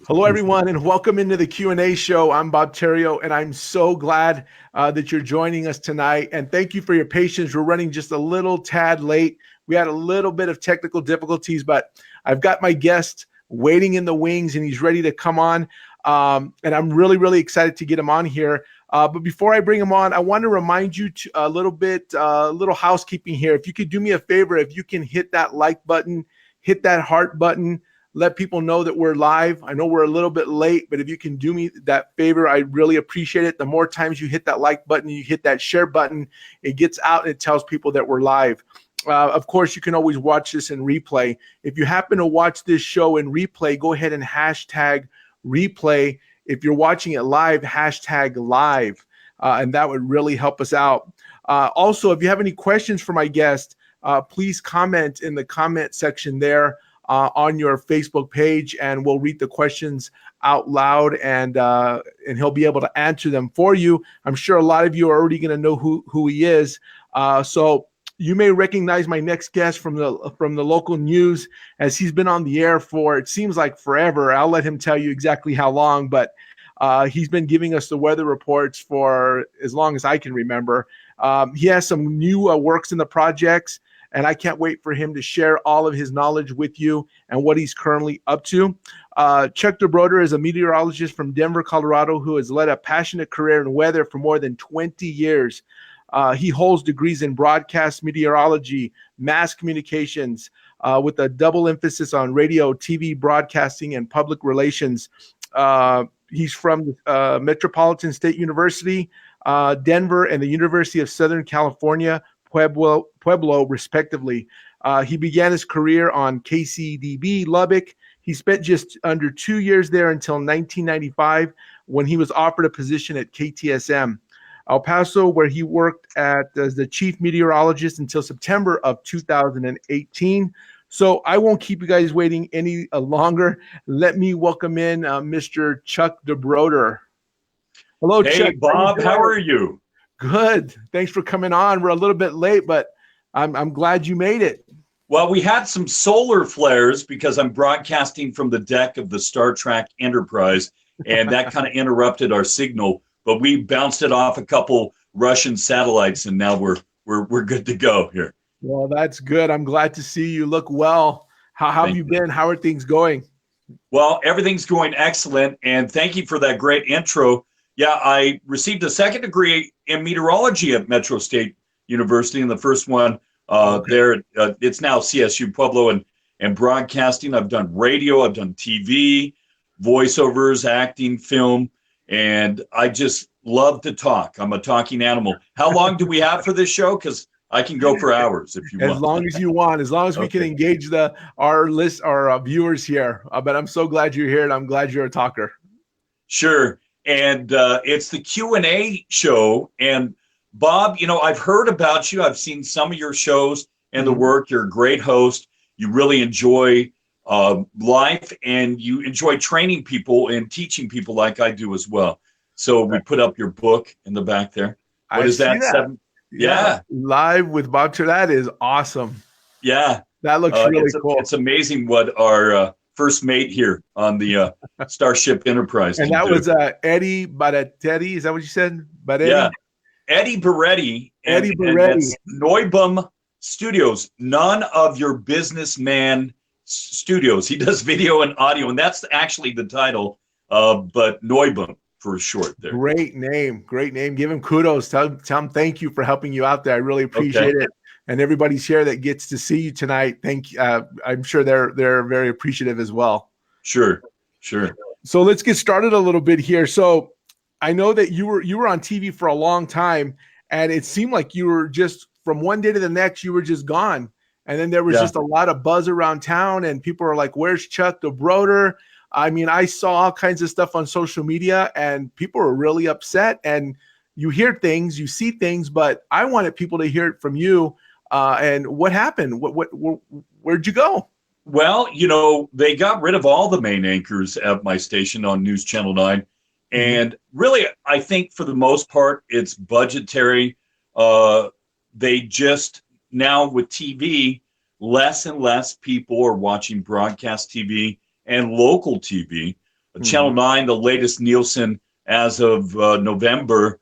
Hello, everyone, and welcome into the Q&A show. I'm Bob Theriot, and I'm so glad that you're joining us tonight. And thank you for your patience. We're running just a little tad late. We had a little bit of technical difficulties, but I've got my guest waiting in the wings, and he's ready to come on. And I'm really, really excited to get him on here. But before I bring him on, I want to remind you a little housekeeping here. If you could do me a favor, if you can hit that like button, hit that heart button, let people know that we're live. I know we're a little bit late, but if you can do me that favor, I really appreciate it. The more times you hit that like button, you hit that share button, it gets out and it tells people that we're live. Of course, you can always watch this in replay. If you happen to watch this show in replay, go ahead and hashtag replay. If you're watching it live, hashtag live, and that would really help us out. Also, if you have any questions for my guest, please comment in the comment section there on your Facebook page, and we'll read the questions out loud, and he'll be able to answer them for you. I'm sure a lot of you are already going to know who he is. So you may recognize my next guest from the local news, as he's been on the air for, it seems like forever. I'll let him tell you exactly how long, but he's been giving us the weather reports for as long as I can remember. He has some new works in the projects, and I can't wait for him to share all of his knowledge with you and what he's currently up to. Chuck Debroader is a meteorologist from Denver, Colorado, who has led a passionate career in weather for more than 20 years. He holds degrees in broadcast meteorology, mass communications, with a double emphasis on radio, TV, broadcasting, and public relations. He's from Metropolitan State University, Denver, and the University of Southern California, Pueblo, respectively. He began his career on KCDB Lubbock. He spent just under 2 years there until 1995, when he was offered a position at KTSM El Paso, where he worked as the chief meteorologist until September of 2018. So I won't keep you guys waiting any longer. Let me welcome in Mr. Chuck Debroader. Hello, hey, Chuck. Bob, how are you? Good. Thanks for coming on. We're a little bit late, but I'm glad you made it. Well, we had some solar flares because I'm broadcasting from the deck of the Star Trek Enterprise, and that kind of interrupted our signal. But we bounced it off a couple Russian satellites, and now we're good to go here. Well, that's good. I'm glad to see you look well. How have you been? How are things going? Well, everything's going excellent, and thank you for that great intro. Yeah, I received a second degree in meteorology at Metro State University, and the first one there, it's now CSU Pueblo, and broadcasting. I've done radio, I've done TV, voiceovers, acting, film, and I just love to talk. I'm a talking animal. How long do we have for this show? Because I can go for hours if you want. As long as you want, as long as we can engage our viewers here. But I'm so glad you're here, and I'm glad you're a talker. Sure. And it's the Q&A show. And Bob, I've heard about you. I've seen some of your shows and the work. You're a great host. You really enjoy life, and you enjoy training people and teaching people like I do as well. So we put up your book in the back there. What is that? 7? Yeah. Live with Bob Theriot. That is awesome. Yeah. That looks really cool. It's amazing what our first mate here on the Starship Enterprise. And that was Eddie Baretti. Is that what you said? Baretti? Yeah. Eddie Baretti. Eddie Baretti. Neubum Studios. None of your businessman studios. He does video and audio, and that's actually the title, but Neubum for short there. Great name. Give him kudos. Tell him thank you for helping you out there. I really appreciate it. And everybody's here that gets to see you tonight. I'm sure they're very appreciative as well. Sure. So let's get started a little bit here. So I know that you were on TV for a long time, and it seemed like you were just from one day to the next, you were just gone. And then there was just a lot of buzz around town, and people are like, "Where's Chuck Debroader?" I mean, I saw all kinds of stuff on social media, and people were really upset. And you hear things, you see things, but I wanted people to hear it from you. And what happened? Where'd you go? Well, they got rid of all the main anchors at my station on News Channel 9. And really, I think for the most part, it's budgetary. They just, now with TV, less and less people are watching broadcast TV and local TV. Channel 9, the latest Nielsen as of November,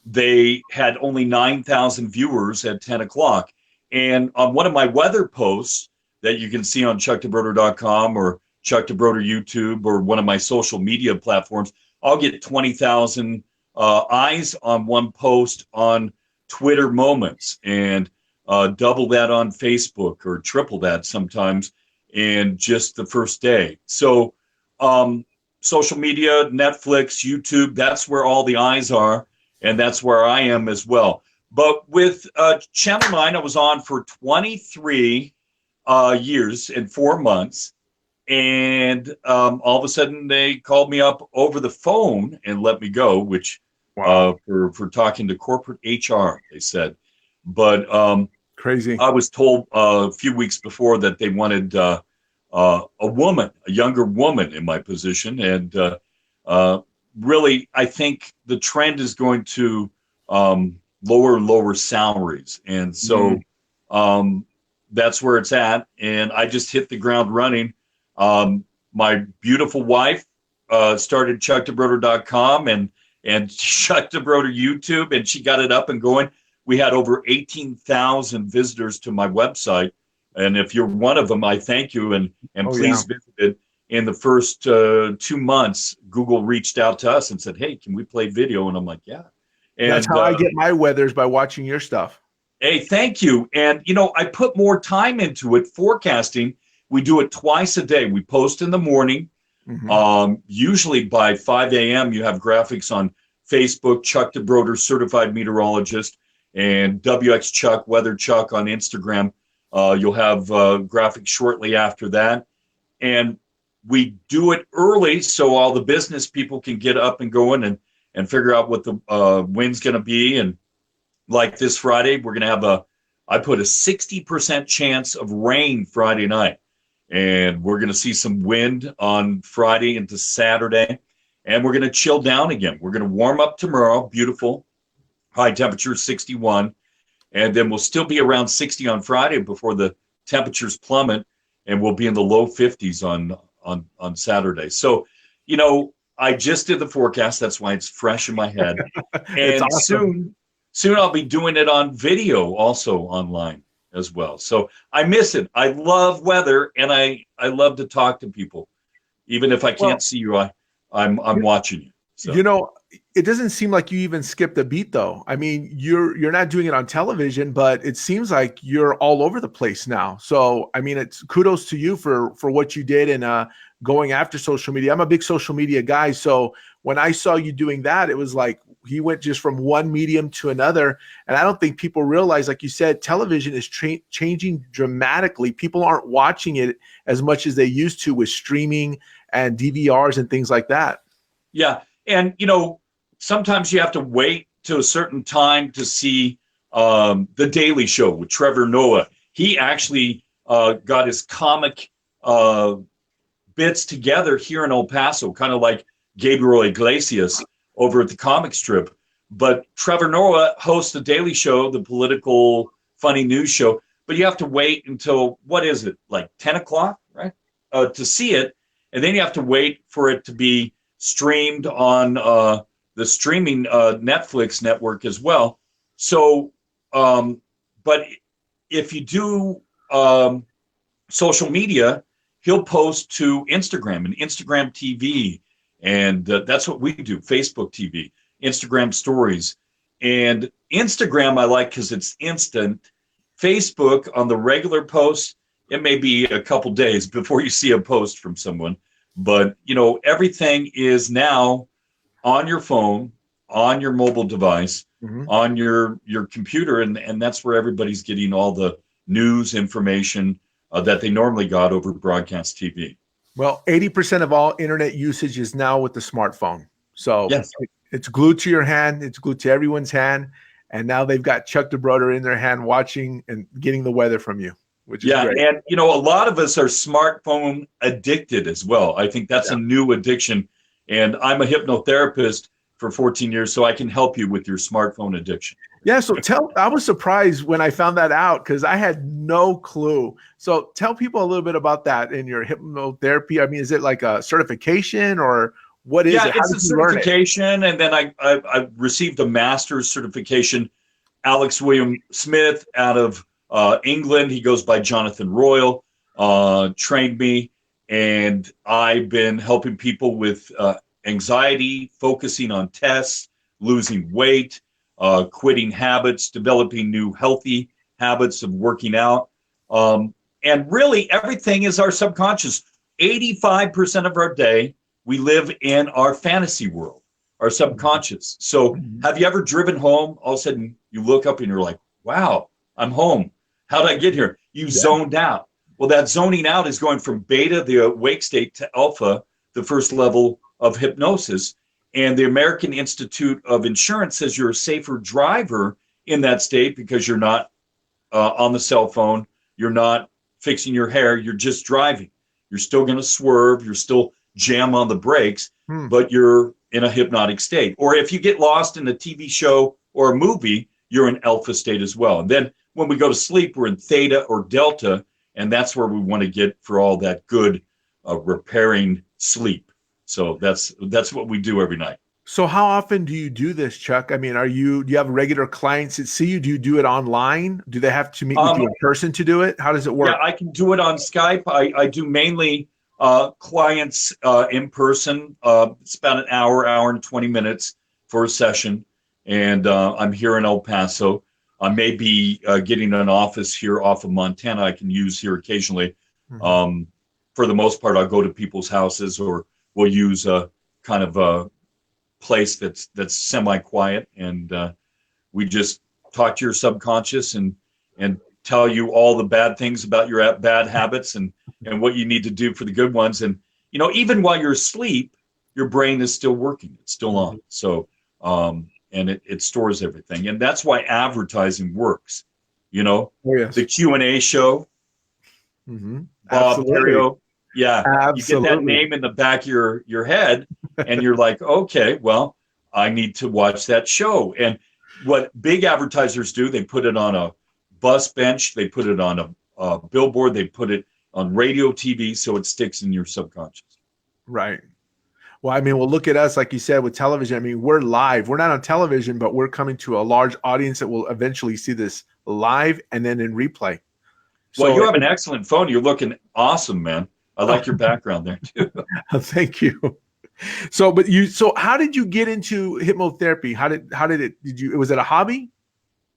they had only 9,000 viewers at 10 o'clock. And on one of my weather posts that you can see on chuckdebroader.com or Chuck Debroader YouTube or one of my social media platforms, I'll get 20,000 eyes on one post on Twitter Moments, and double that on Facebook, or triple that sometimes in just the first day. So social media, Netflix, YouTube, that's where all the eyes are, and that's where I am as well. But with Channel 9, I was on for 23 years and 4 months. And all of a sudden they called me up over the phone and let me go, which for talking to corporate HR, they said. But crazy. I was told a few weeks before that they wanted a woman, a younger woman in my position. And really, I think the trend is going to lower and lower salaries. And so that's where it's at. And I just hit the ground running. My beautiful wife started chuckdebroader.com and Chuck Debroader YouTube, and she got it up and going. We had over 18,000 visitors to my website. And if you're one of them, I thank you. And please visit it. In the first 2 months, Google reached out to us and said, hey, can we play video? And I'm like, yeah. And that's how I get my weathers, by watching your stuff. Hey, thank you. And, I put more time into it, forecasting. We do it twice a day. We post in the morning. Usually by 5 a.m., you have graphics on Facebook, Chuck Debroader, Certified Meteorologist, and WX Chuck, Weather Chuck on Instagram. You'll have graphics shortly after that. And we do it early so all the business people can get up and going and figure out what the wind's going to be. And like this Friday, we're going to have I put a 60% chance of rain Friday night. And we're going to see some wind on Friday into Saturday. And we're going to chill down again. We're going to warm up tomorrow. Beautiful. High temperature 61. And then we'll still be around 60 on Friday before the temperatures plummet. And we'll be in the low 50s on Saturday. So, I just did the forecast. That's why it's fresh in my head. And awesome. Soon I'll be doing it on video also online as well. So I miss it. I love weather, and I love to talk to people. Even if I can't see you, I'm watching you. So. It doesn't seem like you even skipped a beat, though. I mean, you're not doing it on television, but it seems like you're all over the place now. So, I mean, it's kudos to you for what you did and going after social media. I'm a big social media guy. So when I saw you doing that, it was like he went just from one medium to another. And I don't think people realize, like you said, television is changing dramatically. People aren't watching it as much as they used to with streaming and DVRs and things like that. Yeah. And, sometimes you have to wait to a certain time to see The Daily Show with Trevor Noah. He actually got his comic bits together here in El Paso, kind of like Gabriel Iglesias over at the comic strip. But Trevor Noah hosts The Daily Show, the political funny news show. But you have to wait until, what is it, like 10 o'clock, right, to see it. And then you have to wait for it to be streamed on the streaming Netflix network as well. So, but if you do social media, he'll post to Instagram and Instagram TV. And that's what we do, Facebook TV, Instagram stories. And Instagram I like because it's instant. Facebook, on the regular posts, it may be a couple days before you see a post from someone. But, everything is now on your phone, on your mobile device, on your computer, and that's where everybody's getting all the news information that they normally got over broadcast TV. Well, 80% of all internet usage is now with the smartphone. So yes. It's glued to your hand. It's glued to everyone's hand. And now they've got Chuck Debroader in their hand watching and getting the weather from you, which is great. And, a lot of us are smartphone addicted as well. I think that's a new addiction. And I'm a hypnotherapist for 14 years, so I can help you with your smartphone addiction. Yeah, so I was surprised when I found that out because I had no clue. So tell people a little bit about that in your hypnotherapy. I mean, is it like a certification or what is Yeah, it? How it's did a you learn it? certification, and then I received a master's certification. Alex William Smith out of England, he goes by Jonathan Royal, trained me, and I've been helping people with anxiety, focusing on tests, losing weight, quitting habits, developing new healthy habits of working out. And really, everything is our subconscious. 85% of our day, we live in our fantasy world, our subconscious. So, Mhm. have you ever driven home? All of a sudden, you look up and you're like, wow, I'm home. How did I get here? You Yeah. zoned out. Well, that zoning out is going from beta, the awake state, to alpha, the first level of hypnosis. And the American Institute of Insurance says you're a safer driver in that state because you're not on the cell phone, you're not fixing your hair, you're just driving. You're still going to swerve, you're still jam on the brakes, Hmm. but you're in a hypnotic state. Or if you get lost in a TV show or a movie, you're in alpha state as well. And then when we go to sleep, we're in theta or delta, and that's where we want to get for all that good repairing sleep. So that's what we do every night. So how often do you do this, Chuck? I mean, do you have regular clients that see you? Do you do it online? Do they have to meet with you in person to do it? How does it work? Yeah, I can do it on Skype. I do mainly clients in person. It's about an hour and 20 minutes for a session. And I'm here in El Paso. I may be getting an office here off of Montana I can use here occasionally. Mhm. For the most part, I'll go to people's houses or we'll use a kind of a place that's semi-quiet. And we just talk to your subconscious and tell you all the bad things about your bad habits and what you need to do for the good ones. And even while you're asleep, your brain is still working, it's still on. So and it stores everything, and that's why advertising works. Oh, yes. The Q&A show, Mhm. Bob Absolutely. Theriot. Yeah, you get that Absolutely. name in the back of your head, and you're like, okay, well, I need to watch that show. And what big advertisers do, they put it on a bus bench, they put it on a billboard, they put it on radio, TV, so it sticks in your subconscious. Right. Well, I mean, well, look at us, like you said, with television. I mean, we're live. We're not on television, but we're coming to a large audience that will eventually see this live and then in replay. Well, So, you have an excellent phone. You're looking awesome, man. I like your background there too. thank you. So how did you get into hypnotherapy? Was it a hobby?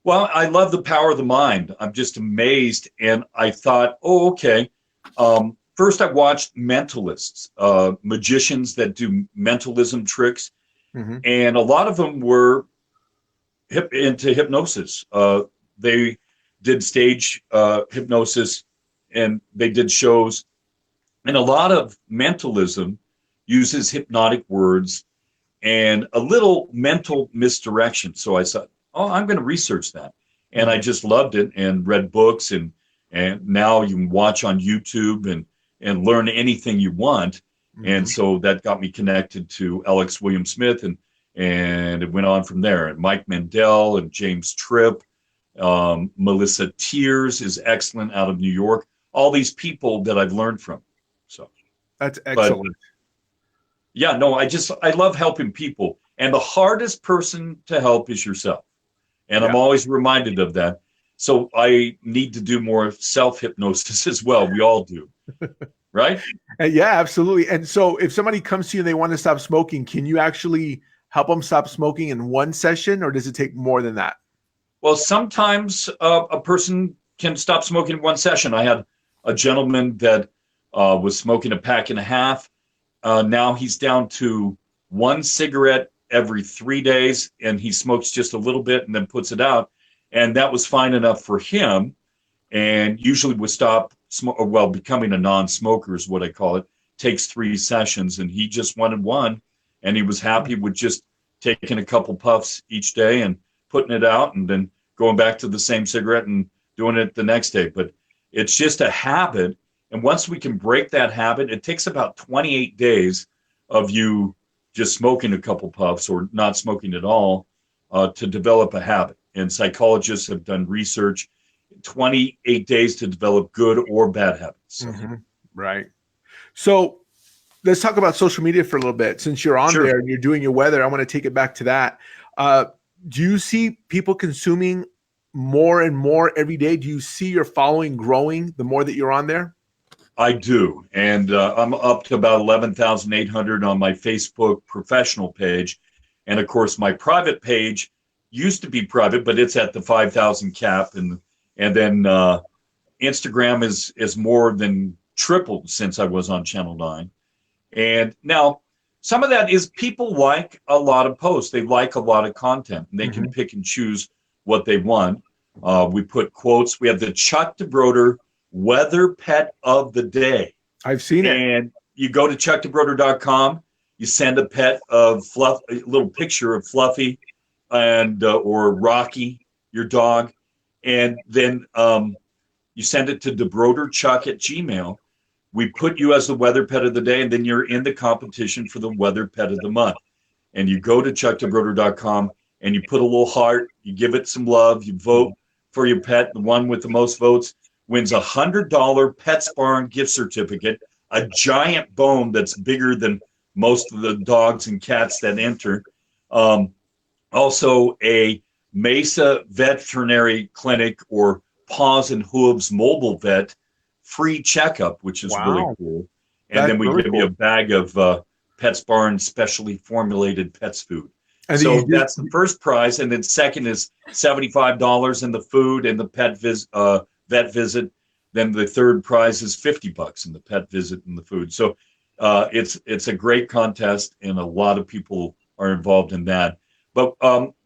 Well, I love the power of the mind. I'm just amazed. And I thought, oh, okay. First, I watched mentalists, magicians that do mentalism tricks. Mm-hmm. And a lot of them were into hypnosis. They did stage hypnosis and they did shows. And a lot of mentalism uses hypnotic words and a little mental misdirection. So I thought, oh, I'm going to research that. And I just loved it and read books and now you can watch on YouTube and learn anything you want. Mm-hmm. And so that got me connected to Alex William Smith and it went on from there. And Mike Mandel and James Tripp, Melissa Tiers is excellent out of New York. All these people that I've learned from. So That's excellent. But, yeah, no, I love helping people. And the hardest person to help is yourself. And I'm always reminded of that. So I need to do more self-hypnosis as well. We all do. Right? Yeah, absolutely. And so if somebody comes to you and they want to stop smoking, can you actually help them stop smoking in one session, or does it take more than that? Well, sometimes a person can stop smoking in one session. I had a gentleman that was smoking a pack and a half. Now he's down to one cigarette every 3 days, and he smokes just a little bit and then puts it out. And that was fine enough for him. And usually we stop, becoming a non-smoker is what I call it, takes 3 sessions. And he just wanted one, and he was happy with just taking a couple puffs each day and putting it out and then going back to the same cigarette and doing it the next day. But it's just a habit. And once we can break that habit, it takes about 28 days of you just smoking a couple puffs or not smoking at all to develop a habit. and psychologists have done research, 28 days to develop good or bad habits. Right. So let's talk about social media for a little bit. Since you're on there and you're doing your weather, I want to take it back to that. Do you see people consuming more and more every day? Do you see your following growing the more that you're on there? I do. And I'm up to about 11,800 on my Facebook professional page. And of course, my private page used to be private, but it's at the 5,000 cap. And then Instagram is more than tripled since I was on Channel 9. And now some of that is people like a lot of posts. They like a lot of content, and they can pick and choose what they want. We put quotes. We have the Chuck Debroader Weather Pet of the Day. I've seen it. And you go to chuckdebroader.com, you send a pet of Fluff, a little picture of Fluffy and or Rocky, your dog, and then you send it to debroaderchuck@gmail.com. We put you as the weather pet of the day, and then you're in the competition for the weather pet of the month. And you go to chuckdebroader.com and you put a little heart, you give it some love, you vote for your pet. The one with the most votes wins a $100 PetSmart gift certificate, a giant bone that's bigger than most of the dogs and cats that enter. Also a Mesa Veterinary Clinic or Paws and Hooves Mobile Vet free checkup, which is really cool. And then we give you a bag of PetSmart specially formulated pets food. And so that's the first prize. And then second is $75 in the food and the vet visit. Then the third prize is $50 in the pet visit and the food. So it's a great contest, and a lot of people are involved in that. But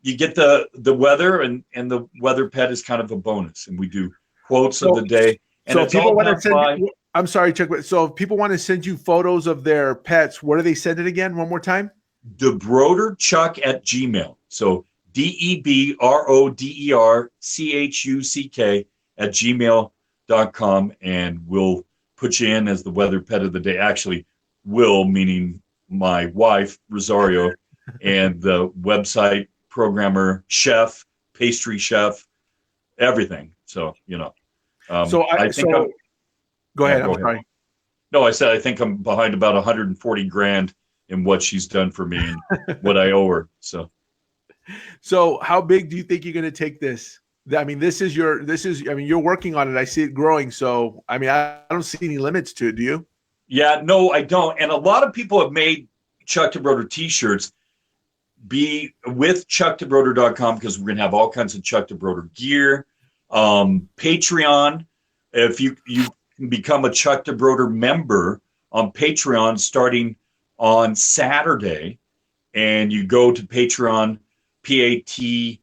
you get the weather, and the weather pet is kind of a bonus. And we do quotes of the day. And so people want to send I'm sorry, Chuck. So if people want to send you photos of their pets, where do they send it again? One more time? debroaderchuck@gmail. So debroaderchuck@gmail.com, and we'll put you in as the weather pet of the day. Actually, will meaning my wife Rosario, and the website programmer, chef, pastry chef, everything. So go ahead. I'm sorry. No, I said I think I'm behind about 140 grand in what she's done for me and what I owe her. So how big do you think you're going to take this? I mean, you're working on it. I see it growing. So, I mean, I don't see any limits to it. Do you? Yeah, no, I don't. And a lot of people have made Chuck Debroader t-shirts. Be with chuckdebroader.com, because we're going to have all kinds of Chuck Debroader gear. Patreon, if you can become a Chuck Debroader member on Patreon starting on Saturday, and you go to Patreon, Patreon,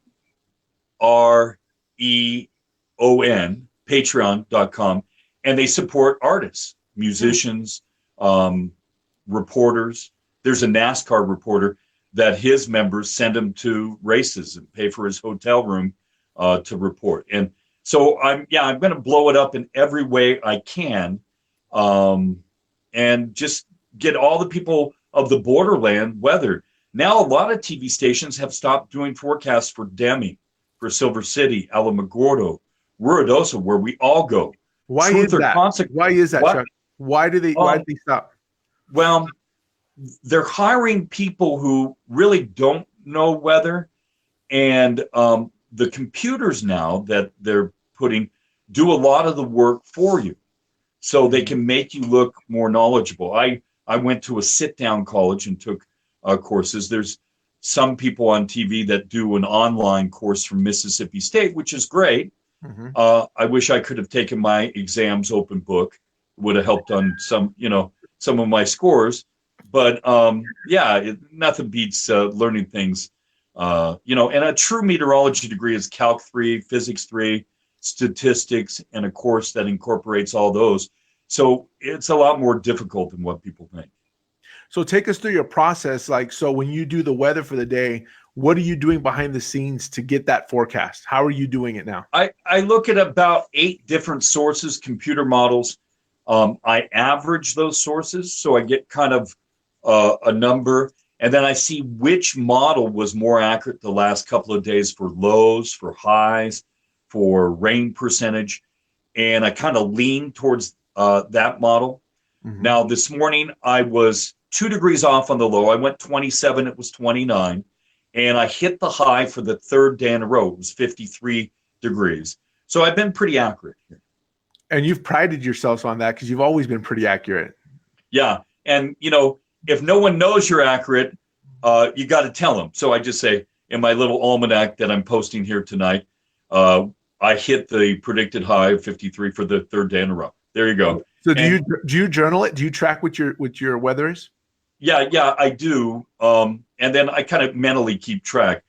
patreon.com, and they support artists, musicians, reporters. There's a NASCAR reporter that his members send him to races and pay for his hotel room to report. And so I'm going to blow it up in every way I can, and just get all the people of the borderland weather. Now, a lot of TV stations have stopped doing forecasts for Deming, for Silver City, Alamogordo, Ruidoso, where we all go. Why is that? Why is that, Chuck? Why did they stop? Well, they're hiring people who really don't know weather, and the computers now that they're putting do a lot of the work for you, so they can make you look more knowledgeable. I went to a sit-down college and took courses. There's some people on TV that do an online course from Mississippi State, which is great. I wish I could have taken my exams open book. Would have helped on some of my scores. But nothing beats learning things. And a true meteorology degree is Calc 3, Physics 3, statistics, and a course that incorporates all those. So it's a lot more difficult than what people think. So take us through your process. So when you do the weather for the day, what are you doing behind the scenes to get that forecast? How are you doing it now? I look at about 8 different sources, computer models. I average those sources, so I get kind of a number. And then I see which model was more accurate the last couple of days for lows, for highs, for rain percentage. And I kind of lean towards that model. Mhm. Now, this morning, I was 2 degrees off on the low. I went 27, it was 29. And I hit the high for the third day in a row. It was 53 degrees. So I've been pretty accurate here. And you've prided yourselves on that because you've always been pretty accurate. Yeah. And, you know, if no one knows you're accurate, you got to tell them. So I just say in my little almanac that I'm posting here tonight, I hit the predicted high of 53 for the third day in a row. There you go. So do you journal it? Do you track what your weather is? Yeah, I do. And then I kind of mentally keep track.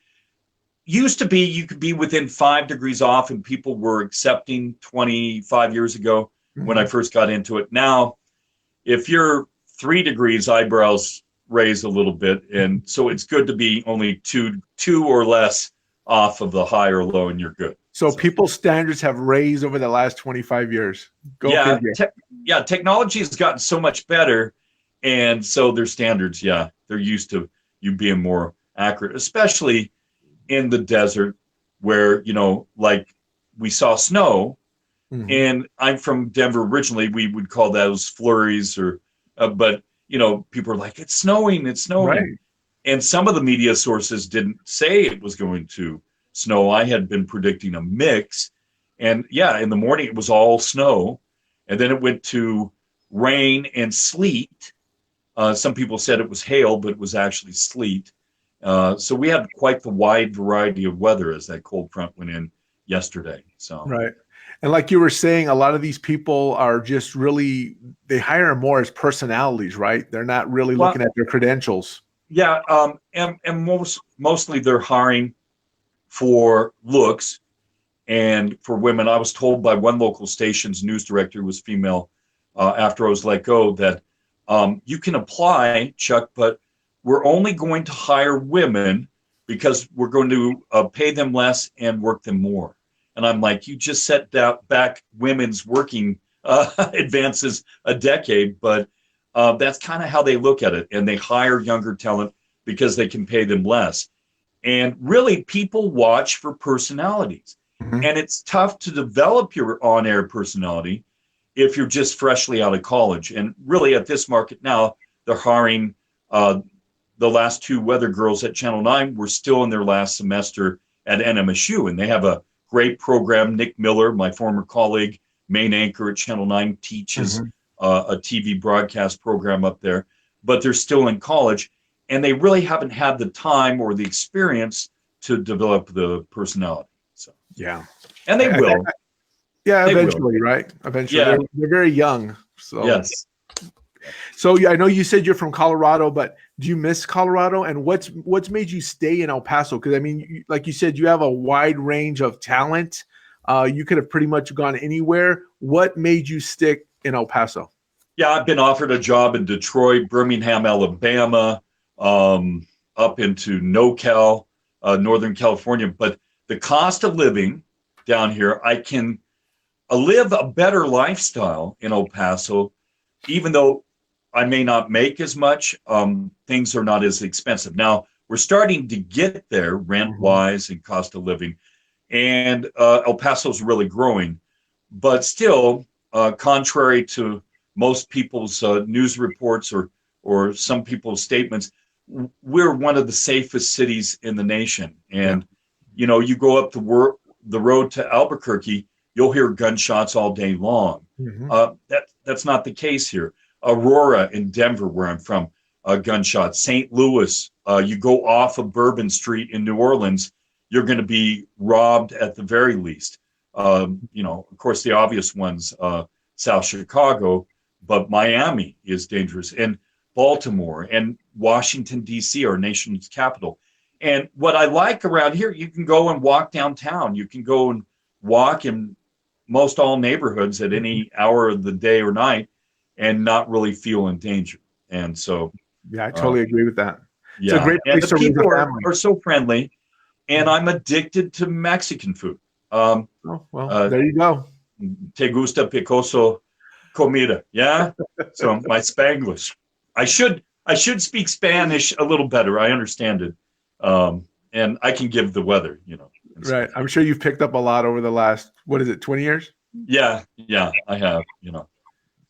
Used to be you could be within 5 degrees off and people were accepting 25 years ago when I first got into it. Now, if you're 3 degrees, eyebrows raise a little bit. And so it's good to be only two or less off of the high or low and you're good. So people's standards have raised over the last 25 years. Technology has gotten so much better. And so their standards, they're used to you being more accurate, especially in the desert where, you know, like we saw snow. And I'm from Denver originally. We would call those flurries but, you know, people are like, it's snowing. Right. And some of the media sources didn't say it was going to snow. I had been predicting a mix. And in the morning it was all snow. And then it went to rain and sleet. Some people said it was hail, but it was actually sleet. So we had quite the wide variety of weather as that cold front went in yesterday. So right. And like you were saying, a lot of these people are just really, they hire more as personalities, right? They're not really looking at their credentials. Yeah. And mostly they're hiring for looks and for women. I was told by one local station's news director, who was female, after I was let go, that you can apply, Chuck, but we're only going to hire women because we're going to pay them less and work them more. And I'm like, you just set back women's working advances a decade, but that's kind of how they look at it. And they hire younger talent because they can pay them less. And really, people watch for personalities. And it's tough to develop your on-air personality if you're just freshly out of college. And really, at this market now, they're hiring the last 2 weather girls at Channel 9 were still in their last semester at NMSU, and they have a great program. Nick Miller, my former colleague, main anchor at Channel 9, teaches a TV broadcast program up there, but they're still in college, and they really haven't had the time or the experience to develop the personality. So and they will. Eventually, right? Eventually, they're very young. So yes. So I know you said you're from Colorado, but do you miss Colorado? And what's made you stay in El Paso? Because I mean, like you said, you have a wide range of talent. You could have pretty much gone anywhere. What made you stick in El Paso? Yeah, I've been offered a job in Detroit, Birmingham, Alabama, up into NoCal, Northern California. But the cost of living down here, I can live a better lifestyle in El Paso, even though I may not make as much. Things are not as expensive. Now, we're starting to get there rent-wise and cost of living. And El Paso's really growing. But still, contrary to most people's news reports or some people's statements, we're one of the safest cities in the nation. And, you know, you go up the road to Albuquerque, you'll hear gunshots all day long. That's not the case here. Aurora in Denver, where I'm from, gunshots. St. Louis, you go off of Bourbon Street in New Orleans, you're going to be robbed at the very least. You know, of course, the obvious ones, South Chicago, but Miami is dangerous, and Baltimore and Washington, D.C., our nation's capital. And what I like around here, you can go and walk downtown. You can go and walk in most all neighborhoods at any hour of the day or night and not really feel in danger. And so, I totally agree with that. Yeah, it's a great place and the to people are so friendly, and I'm addicted to Mexican food. There you go. Te gusta picoso comida? Yeah. So my Spanglish. I should I should speak Spanish a little better. I understand it. And I can give the weather, Right. I'm sure you've picked up a lot over the last, 20 years? Yeah, I have,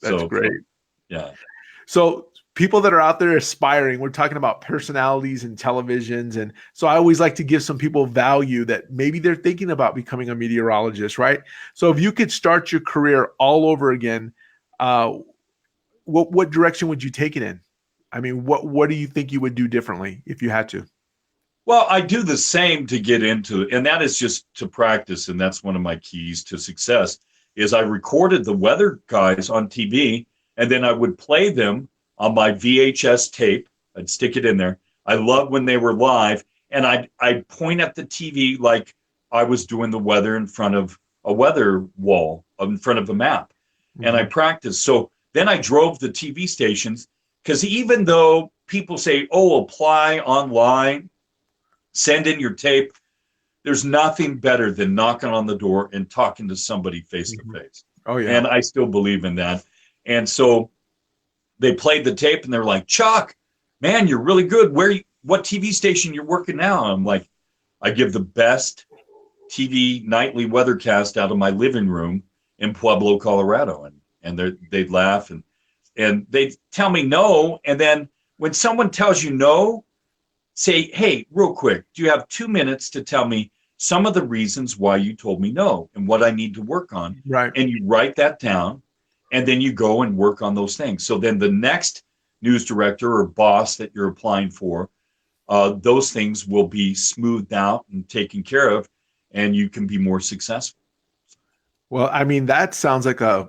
That's so great. yeah. So people that are out there aspiring, we're talking about personalities and televisions. And so I always like to give some people value that maybe they're thinking about becoming a meteorologist, right? So if you could start your career all over again, what direction would you take it in? I mean, what do you think you would do differently if you had to? Well, I do the same to get into it, and that is just to practice, and that's one of my keys to success, is I recorded the weather guys on TV, and then I would play them on my VHS tape. I'd stick it in there. I loved when they were live, and I'd point at the TV like I was doing the weather in front of a weather wall, in front of a map, and I practiced. So then I drove the TV stations, because even though people say, oh, apply online, send in your tape, there's nothing better than knocking on the door and talking to somebody face to face. Oh, yeah. And I still believe in that. And so they played the tape and they're like, Chuck, man, you're really good. What TV station you're working now? I'm like, I give the best TV nightly weathercast out of my living room in Pueblo, Colorado. And they'd laugh and they'd tell me no. And then when someone tells you no, say, hey, real quick, do you have 2 minutes to tell me some of the reasons why you told me no and what I need to work on? Right. And you write that down, and then you go and work on those things. So then the next news director or boss that you're applying for, those things will be smoothed out and taken care of, and you can be more successful. Well, I mean, that sounds like a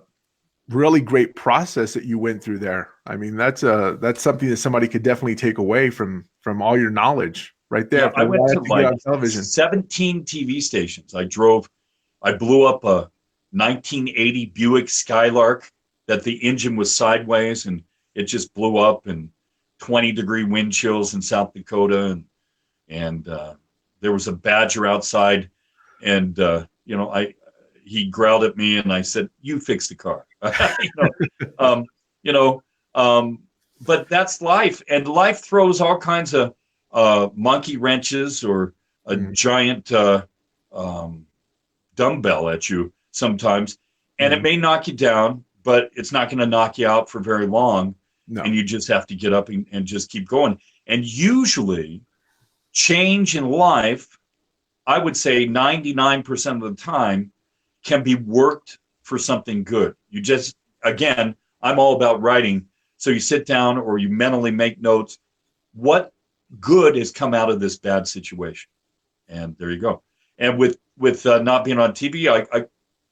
really great process that you went through there. I mean, that's something that somebody could definitely take away from all your knowledge right there. Yeah, I went to like television. 17 TV stations. I blew up a 1980 Buick Skylark that the engine was sideways and it just blew up, and 20-degree wind chills in South Dakota. And there was a badger outside, and he growled at me, and I said, you fix the car. But that's life, and life throws all kinds of monkey wrenches or a giant dumbbell at you sometimes, and it may knock you down, but it's not going to knock you out for very long. No. And you just have to get up and just keep going. And usually change in life, I would say 99% of the time, can be worked for something good. You just, again, I'm all about writing. So you sit down or you mentally make notes. What good has come out of this bad situation? And there you go. And with not being on TV, I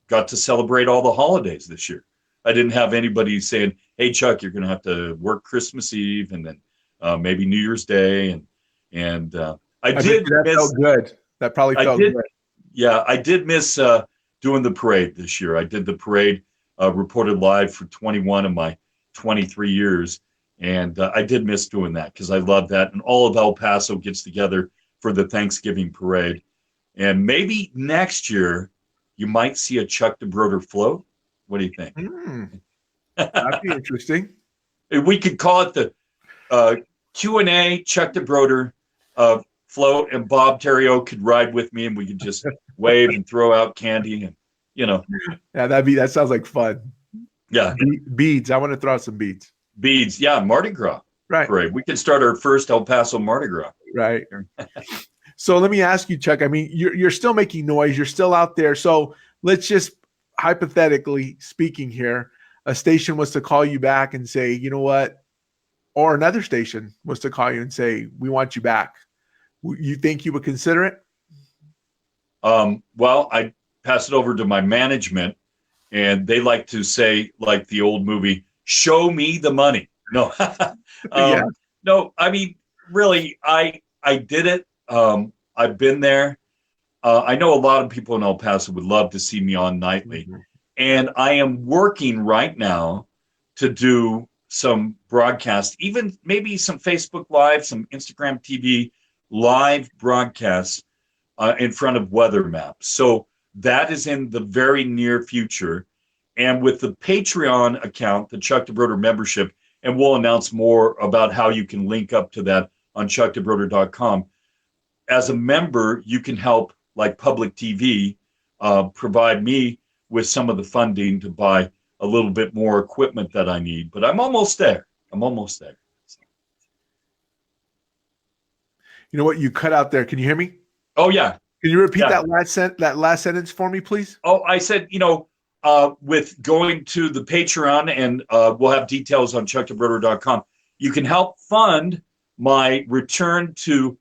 got to celebrate all the holidays this year. I didn't have anybody saying, hey, Chuck, you're going to have to work Christmas Eve and then maybe New Year's Day. And I did that miss. Felt good. That probably felt good. Yeah, I did miss doing the parade this year. I did the parade, reported live for 21 of my 23 years. And I did miss doing that because I love that. And all of El Paso gets together for the Thanksgiving parade. And maybe next year you might see a Chuck Debroader float. What do you think? That'd be interesting. We could call it the Q&A Chuck Debroader float, and Bob Theriot could ride with me, and we could just wave and throw out candy, and Yeah, that sounds like fun. Yeah, beads. I want to throw out some beads. Beads, yeah, Mardi Gras. Right. Parade. We could start our first El Paso Mardi Gras. Right. So let me ask you, Chuck. I mean, you're still making noise. You're still out there. So let's just hypothetically speaking here, a station was to call you back and say, you know what, or another station was to call you and say, we want you back. You think you would consider it? Well, I pass it over to my management, and they like to say, like the old movie, show me the money. No, no, I mean, really, I did it. I've been there. I know a lot of people in El Paso would love to see me on nightly. And I am working right now to do some broadcasts, even maybe some Facebook Live, some Instagram TV live broadcasts in front of weather maps. So that is in the very near future. And with the Patreon account, the Chuck Debroader membership, and we'll announce more about how you can link up to that on chuckdebroader.com. As a member, you can help, like Public TV, provide me with some of the funding to buy a little bit more equipment that I need. But I'm almost there. I'm almost there. You know what? You cut out there. Can you hear me? Oh, yeah. Can you repeat Yeah. that last sentence for me, please? Oh, I said, with going to the Patreon, and we'll have details on chuckdebroader.com, you can help fund my return to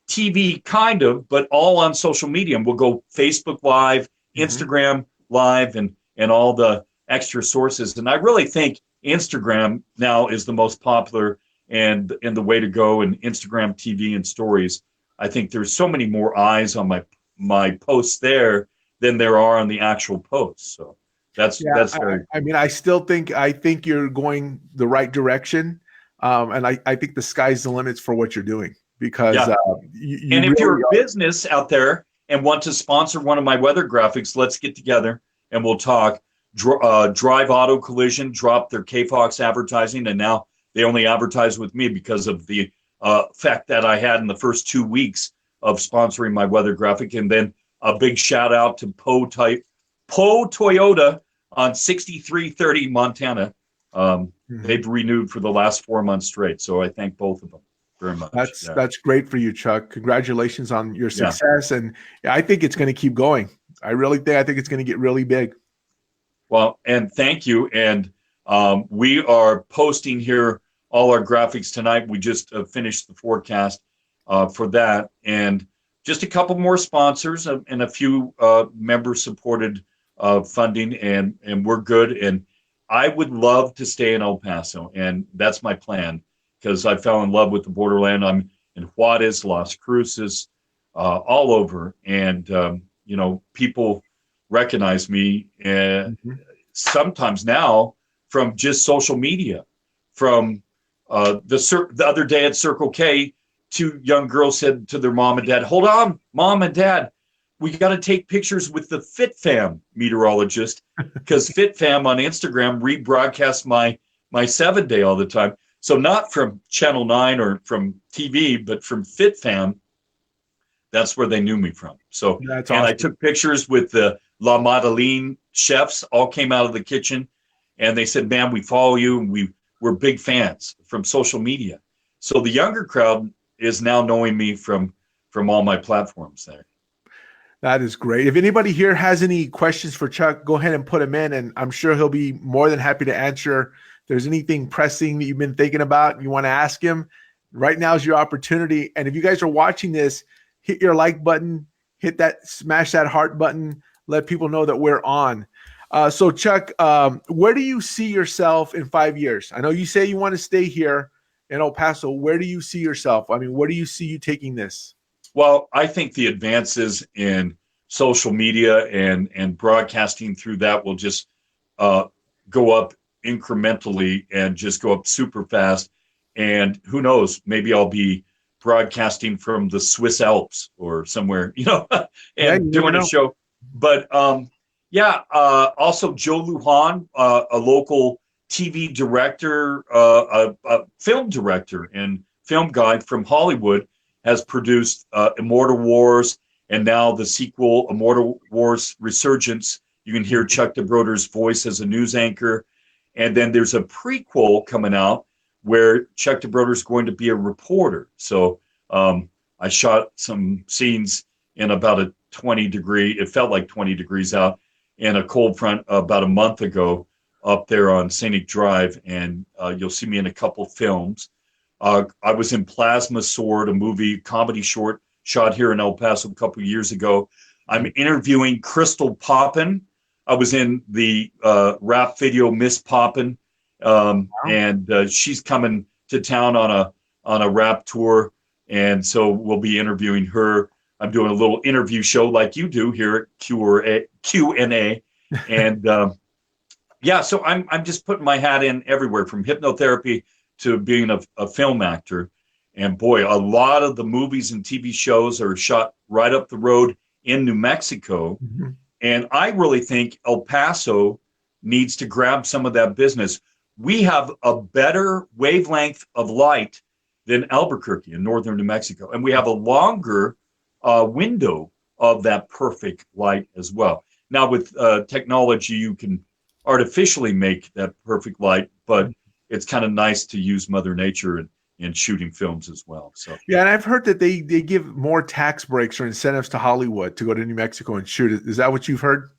TV, kind of, but all on social media. And we'll go Facebook Live, Instagram Live, and all the extra sources. And I really think Instagram now is the most popular and the way to go, in Instagram TV and stories. I think there's so many more eyes on my posts there than there are on the actual posts. So that's very. I mean, I think you're going the right direction, and I think the sky's the limits for what you're doing, because and if you're a business out there and want to sponsor one of my weather graphics, let's get together and we'll talk. Drive Auto Collision dropped their KFOX advertising, and now they only advertise with me because of the effect that I had in the first 2 weeks of sponsoring my weather graphic. And then a big shout out to Poe Toyota on 6330 Montana. They've renewed for the last 4 months straight. So I thank both of them very much. That's great for you, Chuck. Congratulations on your success. And I think it's going to keep going. I think it's going to get really big. Well, and thank you. And we are posting here all our graphics tonight. We just finished the forecast for that. And just a couple more sponsors and a few member-supported funding, and we're good. And I would love to stay in El Paso, and that's my plan, because I fell in love with the borderland. I'm in Juarez, Las Cruces, all over. And, people recognize me sometimes now from just social media. From the other day at Circle K, 2 young girls said to their mom and dad, "Hold on, Mom and Dad, we got to take pictures with the FitFam meteorologist," because FitFam on Instagram rebroadcasts my 7-day all the time. So not from Channel 9 or from TV, but from FitFam. That's where they knew me from. So that's awesome. Awesome. I took pictures with the La Madeleine chefs, all came out of the kitchen, and they said, "Man, we follow you, and we're big fans from social media." So the younger crowd is now knowing me from all my platforms there. That is great. If anybody here has any questions for Chuck, go ahead and put them in, and I'm sure he'll be more than happy to answer. If there's anything pressing that you've been thinking about and you want to ask him, right now is your opportunity. And if you guys are watching this, hit your like button, smash that heart button, let people know that we're on. So Chuck, where do you see yourself in 5 years? I know you say you want to stay here in El Paso. Where do you see yourself? I mean, where do you see you taking this? Well, I think the advances in social media and broadcasting through that will just go up incrementally and just go up super fast. And who knows, maybe I'll be broadcasting from the Swiss Alps or somewhere, and doing a show. But also Joe Lujan, a local TV director, a film director and film guy from Hollywood, has produced Immortal Wars, and now the sequel, Immortal Wars Resurgence. You can hear Chuck Debroader's voice as a news anchor. And then there's a prequel coming out where Chuck Debroader is going to be a reporter. So I shot some scenes in about a 20-degree, it felt like 20 degrees out, in a cold front about a month ago up there on Scenic Drive. And you'll see me in a couple films. I was in Plasma Sword, a movie comedy short shot here in El Paso a couple of years ago. I'm interviewing Crystal Poppin. I was in the rap video Miss Poppin, and she's coming to town on a rap tour, and so we'll be interviewing her. I'm doing a little interview show like you do here at Q&A, and so I'm just putting my hat in everywhere, from hypnotherapy to being a film actor. And boy, a lot of the movies and TV shows are shot right up the road in New Mexico. Mm-hmm. And I really think El Paso needs to grab some of that business. we have a better wavelength of light than Albuquerque in northern New Mexico. And we have a longer window of that perfect light as well. Now, with technology, you can artificially make that perfect light, but it's kind of nice to use Mother Nature in shooting films as well. So yeah, and I've heard that they give more tax breaks or incentives to Hollywood to go to New Mexico and shoot it. Is that what you've heard?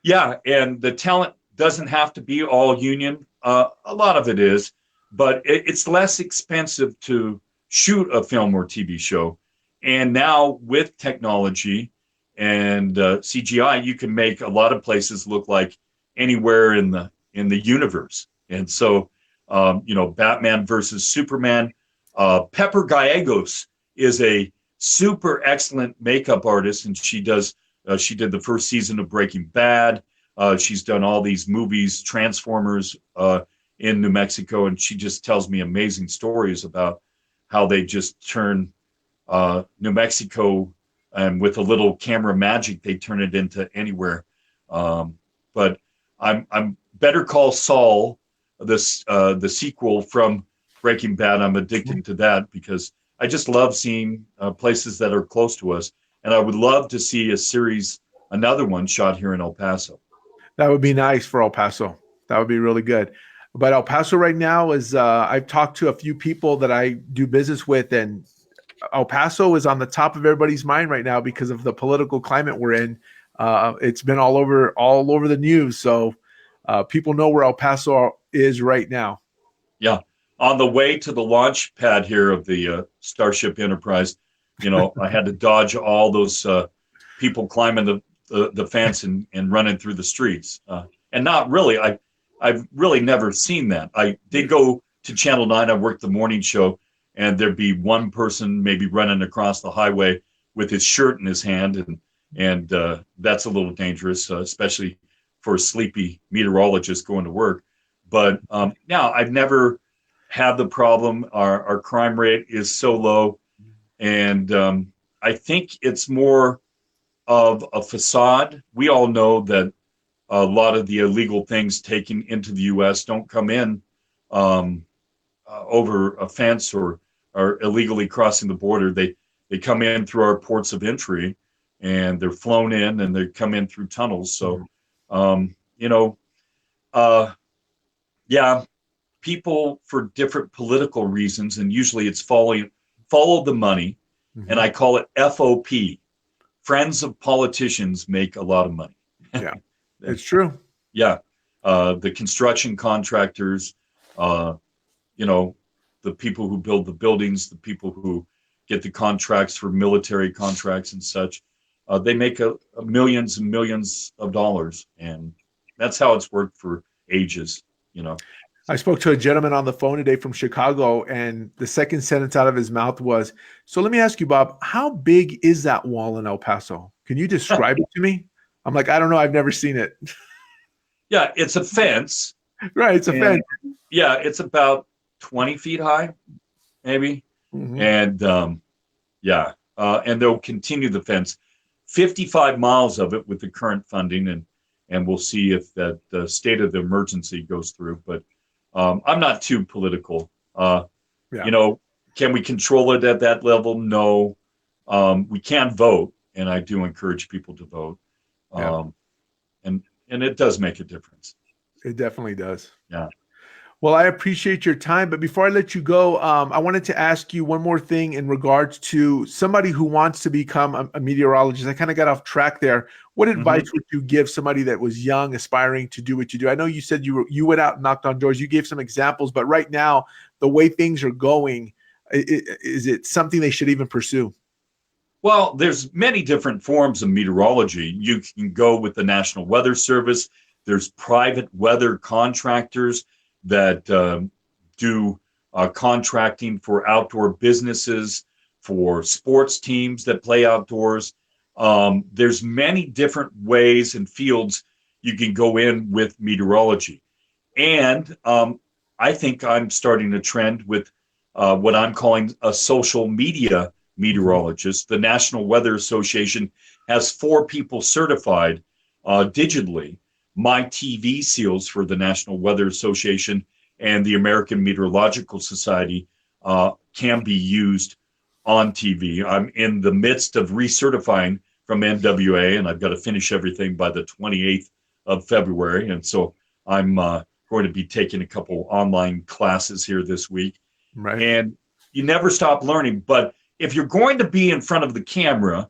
yeah, and the talent doesn't have to be all union. A lot of it is, but it's less expensive to shoot a film or TV show. And now with technology and CGI, you can make a lot of places look like anywhere in the universe. And so, Batman versus Superman. Pepper Gallegos is a super excellent makeup artist, and she did the first season of Breaking Bad. She's done all these movies, Transformers, in New Mexico, and she just tells me amazing stories about how they just turn New Mexico, and with a little camera magic, they turn it into anywhere. But I'm Better Call Saul, the sequel from Breaking Bad. I'm addicted to that because I just love seeing places that are close to us, and I would love to see another one shot here in El Paso. That would be nice for El Paso. That would be really good. But El Paso right now is, I've talked to a few people that I do business with, and El Paso is on the top of everybody's mind right now because of the political climate we're in. It's been all over the news. So people know where El Paso is right now. Yeah. On the way to the launch pad here of the Starship Enterprise, I had to dodge all those people climbing the fence and running through the streets. And not really. I've really never seen that. I did go to Channel 9. I worked the morning show, and there'd be one person maybe running across the highway with his shirt in his hand, and that's a little dangerous, especially for a sleepy meteorologist going to work. But now I've never had the problem. Our crime rate is so low, and I think it's more of a facade. We all know that a lot of the illegal things taken into the U.S. don't come in over a fence or illegally crossing the border. They come in through our ports of entry, and they're flown in, and they come in through tunnels. So, yeah, people for different political reasons, and usually it's follow the money, and I call it FOP. Friends of politicians make a lot of money. Yeah, it's true. Yeah, the construction contractors, the people who build the buildings, the people who get the contracts for military contracts and such, they make millions and millions of dollars, and that's how it's worked for ages. I spoke to a gentleman on the phone today from Chicago, and the second sentence out of his mouth was, "So let me ask you, Bob, how big is that wall in El Paso? Can you describe it to me?" I'm like, "I don't know. I've never seen it." Yeah, it's a fence. Right, it's a fence. Yeah, it's about 20 feet high, maybe. Mm-hmm. And and they'll continue the fence, 55 miles of it with the current funding, and we'll see if that the state of the emergency goes through. But I'm not too political. Can we control it at that level? No. We can vote, and I do encourage people to vote. And it does make a difference. It definitely does. Yeah. Well, I appreciate your time, but before I let you go, I wanted to ask you one more thing in regards to somebody who wants to become a meteorologist. I kind of got off track there. What advice would you give somebody that was young, aspiring to do what you do? I know you said you went out and knocked on doors. You gave some examples, but right now, the way things are going, is it something they should even pursue? Well, there's many different forms of meteorology. You can go with the National Weather Service. There's private weather contractors that do contracting for outdoor businesses, for sports teams that play outdoors. There's many different ways and fields you can go in with meteorology. And I think I'm starting a trend with what I'm calling a social media meteorologist. The National Weather Association has 4 people certified digitally. My TV SEALs for the National Weather Association and the American Meteorological Society can be used on TV. I'm in the midst of recertifying from NWA, and I've got to finish everything by the 28th of February. And so I'm going to be taking a couple online classes here this week. Right. And you never stop learning. But if you're going to be in front of the camera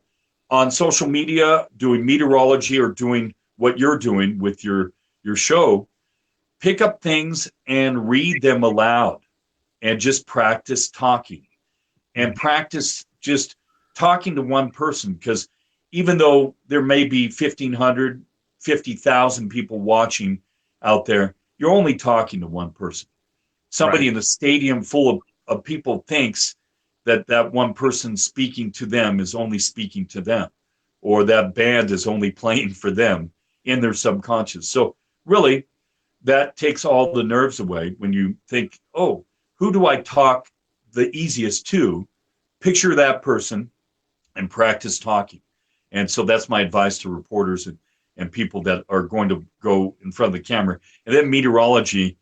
on social media, doing meteorology or doing what you're doing with your show, pick up things and read them aloud and just practice talking and practice just talking to one person. Because even though there may be 1,500, 50,000 people watching out there, you're only talking to one person. Somebody in a stadium full of people thinks that one person speaking to them is only speaking to them, or that band is only playing for them in their subconscious. So really, that takes all the nerves away when you think, oh, who do I talk the easiest to? Picture that person and practice talking. And so that's my advice to reporters and people that are going to go in front of the camera. And then meteorology,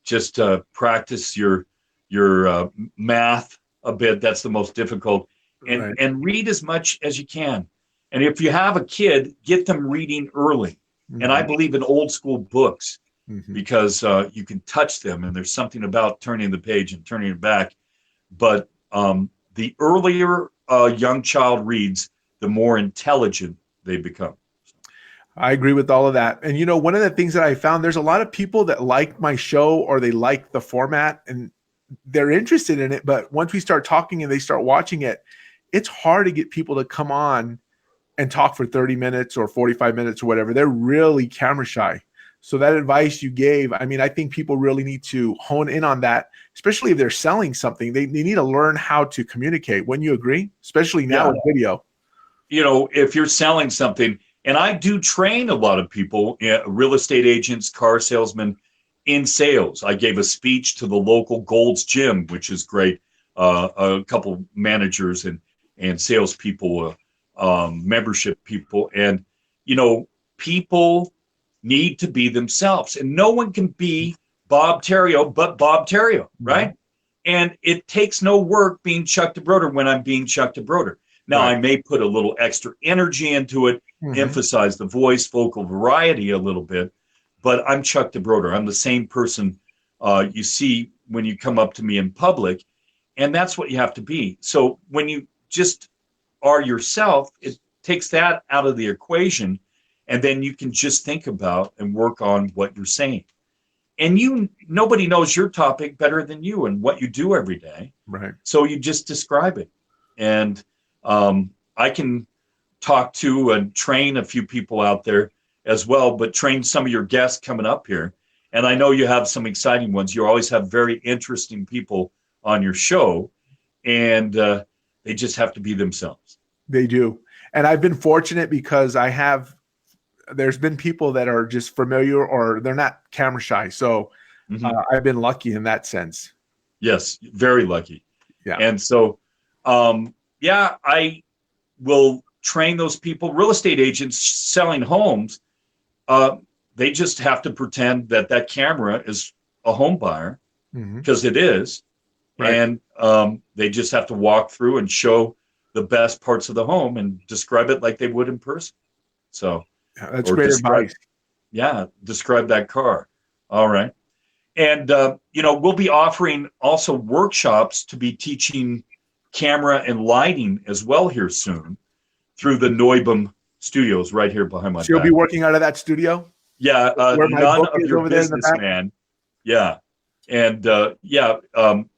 just practice your math a bit. That's the most difficult. And read as much as you can. And if you have a kid, get them reading early. And I believe in old school books because you can touch them, and there's something about turning the page and turning it back. But the earlier a young child reads, the more intelligent they become. I agree with all of that. And, one of the things that I found, there's a lot of people that like my show or they like the format and they're interested in it. But once we start talking and they start watching it, it's hard to get people to come on and talk for 30 minutes or 45 minutes or whatever. They're really camera shy. So that advice you gave, I think people really need to hone in on that, especially if they're selling something. They need to learn how to communicate. Wouldn't you agree? Especially now with video. If you're selling something, and I do train a lot of people, real estate agents, car salesmen, in sales. I gave a speech to the local Gold's Gym, which is great. A couple managers and salespeople, membership people, and people need to be themselves, and no one can be Bob Theriot but Bob Theriot, right? And it takes no work being Chuck Debroader when I'm being Chuck Debroader. Now, I may put a little extra energy into it, emphasize the voice, vocal variety a little bit, but I'm Chuck Debroader. I'm the same person you see when you come up to me in public, and that's what you have to be. So when you just are yourself, it takes that out of the equation, and then you can just think about and work on what you're saying. And nobody knows your topic better than you and what you do every day. Right. So you just describe it. And I can talk to and train a few people out there as well, but train some of your guests coming up here. And I know you have some exciting ones. You always have very interesting people on your show, and they just have to be themselves. They do. And I've been fortunate because there's been people that are just familiar or they're not camera shy. So I've been lucky in that sense. Yes, very lucky. Yeah. And so, I will train those people. Real estate agents selling homes, they just have to pretend that camera is a home buyer, because it is. Right. And they just have to walk through and show the best parts of the home and describe it like they would in person. So that's great advice. Yeah, describe that car. All right. And, we'll be offering also workshops to be teaching camera and lighting as well here soon through the Neubum Studios right here behind my back. You'll be working out of that studio? Yeah, none of your business, man. Yeah. And,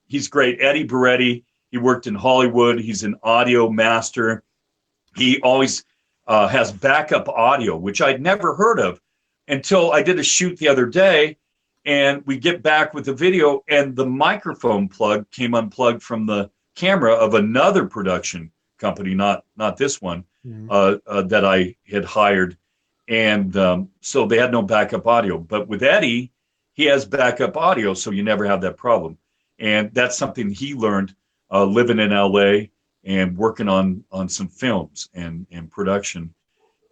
he's great. Eddie Beretti, he worked in Hollywood. He's an audio master. He always has backup audio, which I'd never heard of until I did a shoot the other day, and we get back with the video, and the microphone plug came unplugged from the camera of another production company, not this one, that I had hired. And so they had no backup audio. But with Eddie, he has backup audio, so you never have that problem. And that's something he learned living in LA and working on some films and production.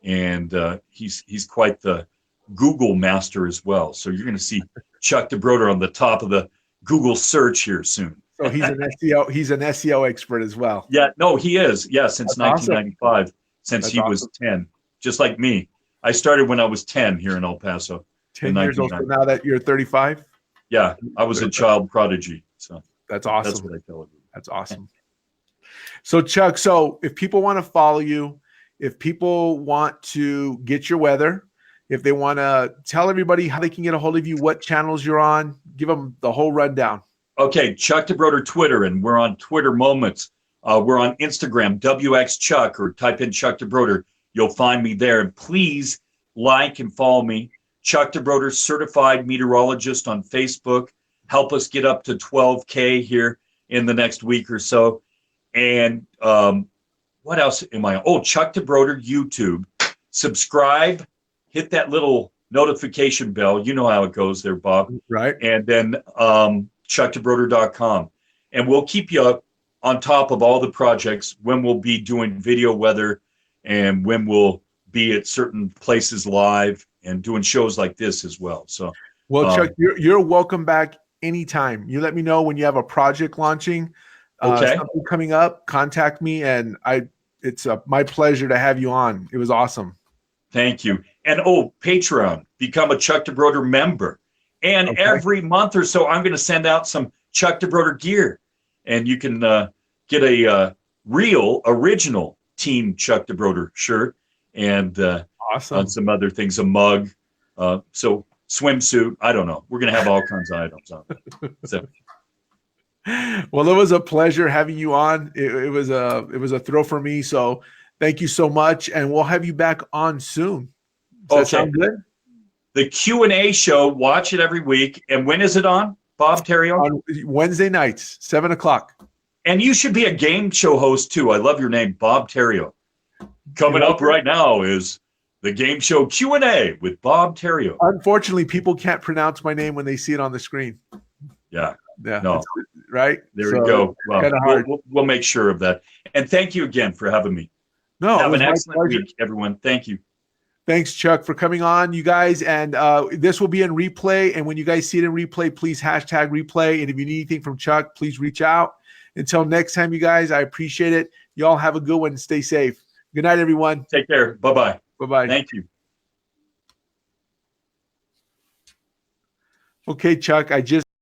And he's quite the Google master as well. So you're going to see Chuck Debroader on the top of the Google search here soon. So he's an SEO. He's an SEO expert as well. Yeah, no, he is. Yeah, since That's 1995, awesome. since That's he was awesome. 10, just like me. I started when I was 10 here in El Paso. 10 years old. So now that you're 35? Yeah, I was a child prodigy. So that's awesome. That's what I tell everyone. That's awesome. So Chuck, so if people want to follow you, if people want to get your weather, if they want to tell everybody how they can get a hold of you, what channels you're on, give them the whole rundown. Okay, Chuck Debroader Twitter, and we're on Twitter Moments. We're on Instagram, WXChuck, or type in Chuck Debroader. You'll find me there. And please like and follow me. Chuck Debroader, Certified Meteorologist on Facebook. Help us get up to 12K here in the next week or so. And what else am I on? Oh, Chuck Debroader YouTube. Subscribe. Hit that little notification bell. You know how it goes there, Bob. Right. And then chuckdebroader.com. And we'll keep you up on top of all the projects, when we'll be doing video weather and when we'll be at certain places live and doing shows like this as well. So, well, Chuck, you're welcome back anytime. You let me know when you have a project launching, something coming up, contact me. And it's my pleasure to have you on. It was awesome. Thank you. And Patreon, become a Chuck Debroader member. And every month or so, I'm going to send out some Chuck Debroader gear. And you can get a real, original Team Chuck Debroader shirt and awesome. Some other things, a mug, so swimsuit. I don't know. We're going to have all kinds of items on it. So. Well, it was a pleasure having you on. It was a thrill for me. So thank you so much. And we'll have you back on soon. Does that sound good? The Q&A show, watch it every week. And when is it on, Bob Theriot? On Wednesday nights, 7:00. And you should be a game show host too. I love your name, Bob Theriot. Coming up right now is the game show Q&A with Bob Theriot. Unfortunately, people can't pronounce my name when they see it on the screen. Yeah. No. Right? There we go. Well, we'll make sure of that. And thank you again for having me. No, have an excellent week, everyone. Thank you. Thanks, Chuck, for coming on, you guys. And this will be in replay. And when you guys see it in replay, please hashtag replay. And if you need anything from Chuck, please reach out. Until next time, you guys, I appreciate it. You all have a good one. Stay safe. Good night, everyone. Take care. Bye-bye. Bye-bye. Thank you. Okay, Chuck, I just